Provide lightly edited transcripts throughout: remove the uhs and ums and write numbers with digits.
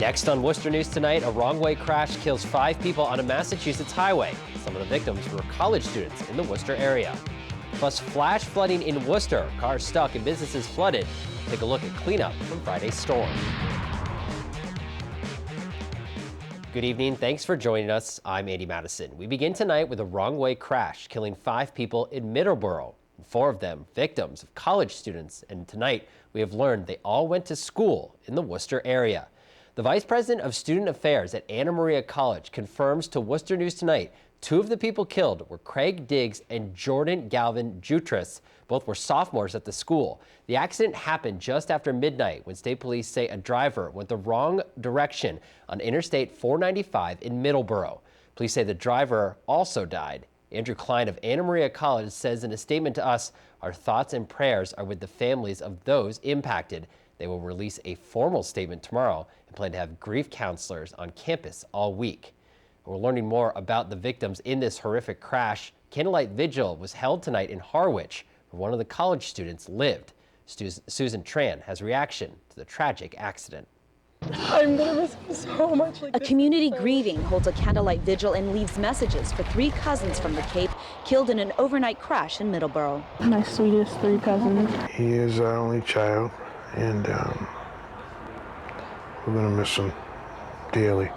Next on Worcester News Tonight, a wrong-way crash kills 5 people on a Massachusetts highway. Some of the victims were college students in the Worcester area. Plus, flash flooding in Worcester. Cars stuck and businesses flooded. Take a look at cleanup from Friday's storm. Good evening. Thanks for joining us. I'm Andy Madison. We begin tonight with a wrong-way crash, killing 5 people in Middleboro. 4 of them victims of college students. And tonight, we have learned they all went to school in the Worcester area. The Vice President of Student Affairs at Anna Maria College confirms to Worcester News Tonight 2 of the people killed were Craig Diggs and Jordan Galvin Jutras. Both were sophomores at the school. The accident happened just after midnight when state police say a driver went the wrong direction on Interstate 495 in Middleboro. Police say the driver also died. Andrew Klein of Anna Maria College says in a statement to us, "Our thoughts and prayers are with the families of those impacted." They will release a formal statement tomorrow and plan to have grief counselors on campus all week. We're learning more about the victims in this horrific crash. Candlelight Vigil was held tonight in Harwich, where one of the college students lived. Susan Tran has reaction to the tragic accident. I'm gonna miss him so much. A community grieving holds a candlelight vigil and leaves messages for 3 cousins from the Cape killed in an overnight crash in Middleboro. My sweetest 3 cousins. He is our only child, and we're gonna miss him dearly.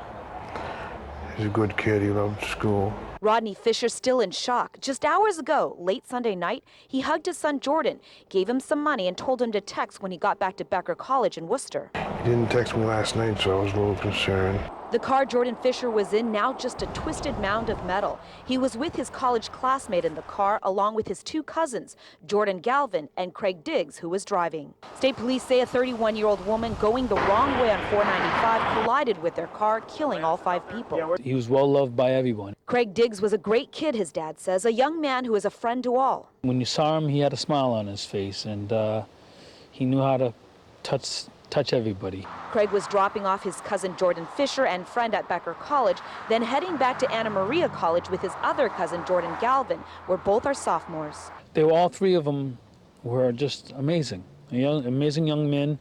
He's a good kid. He loved school. Rodney Fisher still in shock. Just hours ago, late Sunday night, he hugged his son Jordan, gave him some money, and told him to text when he got back to Becker College in Worcester. He didn't text me last night, so I was a little concerned. The car Jordan Fisher was in, now just a twisted mound of metal. He was with his college classmate in the car, along with his 2 cousins, Jordan Galvin and Craig Diggs, who was driving. State police say a 31-year-old woman going the wrong way on 495 collided with their car, killing all 5 people. He was well loved by everyone. Craig Diggs was a great kid, his dad says, a young man who was a friend to all. When you saw him, he had a smile on his face, and he knew how to touch everybody. Craig was dropping off his cousin Jordan Fisher and friend at Becker College, then heading back to Anna Maria College with his other cousin Jordan Galvin, where both are sophomores. They were, all 3 of them were just amazing. Amazing young men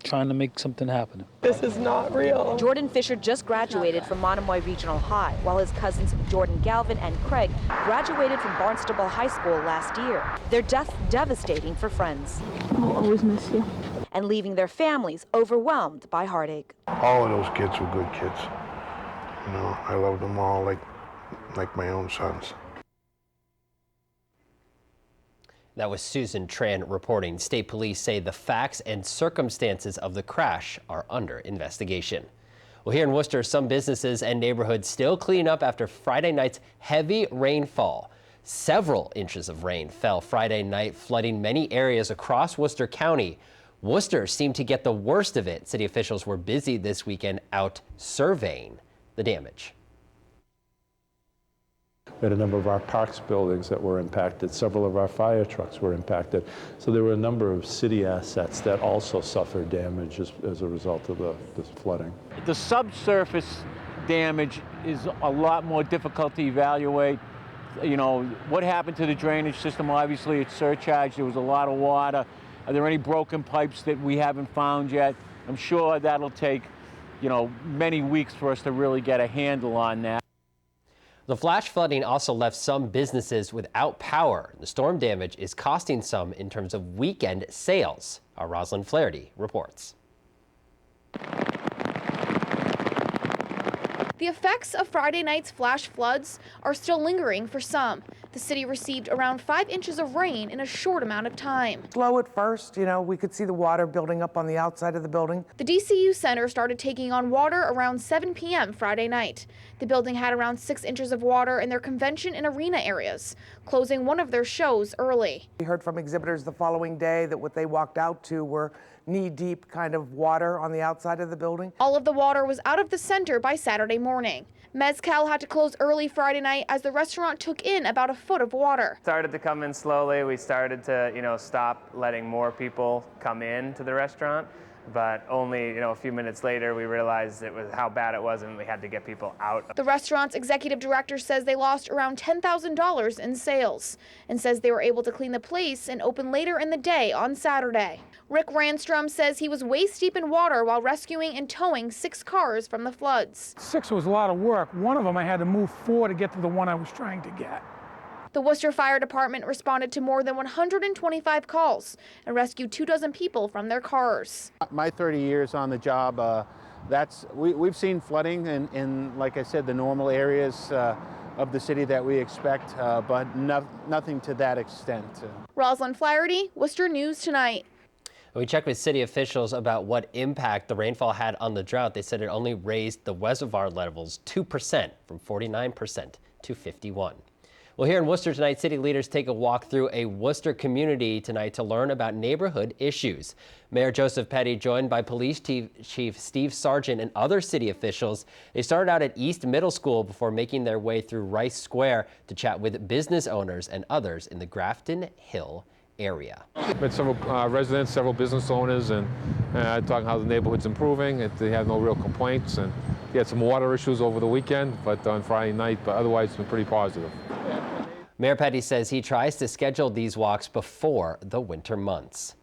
trying to make something happen. This is not real. Jordan Fisher just graduated from Monomoy Regional High, while his cousins Jordan Galvin and Craig graduated from Barnstable High School last year. Their death devastating for friends. I'll always miss you. And leaving their families overwhelmed by heartache. All of those kids were good kids. You know, I loved them all like my own sons. That was Susan Tran reporting. State police say the facts and circumstances of the crash are under investigation. Well, here in Worcester, some businesses and neighborhoods still cleaning up after Friday night's heavy rainfall. Several inches of rain fell Friday night, flooding many areas across Worcester County. Worcester seemed to get the worst of it. City officials were busy this weekend out surveying the damage. We had a number of our parks buildings that were impacted. Several of our fire trucks were impacted. So there were a number of city assets that also suffered damage as a result of this flooding. The subsurface damage is a lot more difficult to evaluate. You know, what happened to the drainage system? Obviously, it's surcharged. There was a lot of water. Are there any broken pipes that we haven't found yet? I'm sure that'll take, many weeks for us to really get a handle on that. The flash flooding also left some businesses without power. The storm damage is costing some in terms of weekend sales. Our Rosalind Flaherty reports. The effects of Friday night's flash floods are still lingering for some. The city received around 5 inches of rain in a short amount of time. Slow at first, we could see the water building up on the outside of the building. The DCU Center started taking on water around 7 p.m. Friday night. The building had around 6 inches of water in their convention and arena areas, closing one of their shows early. We heard from exhibitors the following day that what they walked out to were knee-deep kind of water on the outside of the building. All of the water was out of the center by Saturday morning. Mezcal had to close early Friday night as the restaurant took in about a foot of water. Started to come in slowly. We started to, stop letting more people come in to the restaurant. But only, a few minutes later, we realized how bad it was and we had to get people out. The restaurant's executive director says they lost around $10,000 in sales and says they were able to clean the place and open later in the day on Saturday. Rick Randstrom says he was waist deep in water while rescuing and towing 6 cars from the floods. 6 was a lot of work. One of them I had to move 4 to get to the one I was trying to get. The Worcester Fire Department responded to more than 125 calls and rescued 24 people from their cars. My 30 years on the job, we've seen flooding in, like I said, the normal areas of the city that we expect, but nothing to that extent. Rosalind Flaherty, Worcester News Tonight. We checked with city officials about what impact the rainfall had on the drought. They said it only raised the reservoir levels 2% from 49% to 51%. Well, here in Worcester tonight, city leaders take a walk through a Worcester community tonight to learn about neighborhood issues. Mayor Joseph Petty, joined by Police Chief Steve Sargent and other city officials. They started out at East Middle School before making their way through Rice Square to chat with business owners and others in the Grafton Hill area. Met several residents, several business owners, and talking how the neighborhood's improving. They have no real complaints, and they had some water issues over the weekend, but on Friday night, but otherwise it's been pretty positive. Mayor Petty says he tries to schedule these walks before the winter months.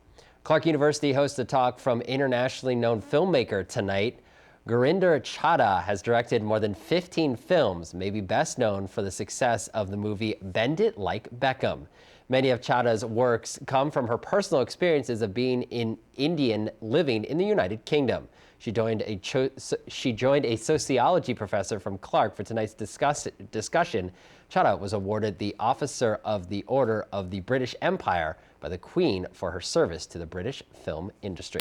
Clark University hosts a talk from internationally known filmmaker tonight. Gurinder Chadha has directed more than 15 films, maybe best known for the success of the movie Bend It Like Beckham. Many of Chadha's works come from her personal experiences of being an Indian living in the United Kingdom. She joined a sociology professor from Clark for tonight's discussion. Chadha was awarded the Officer of the Order of the British Empire by the Queen for her service to the British film industry.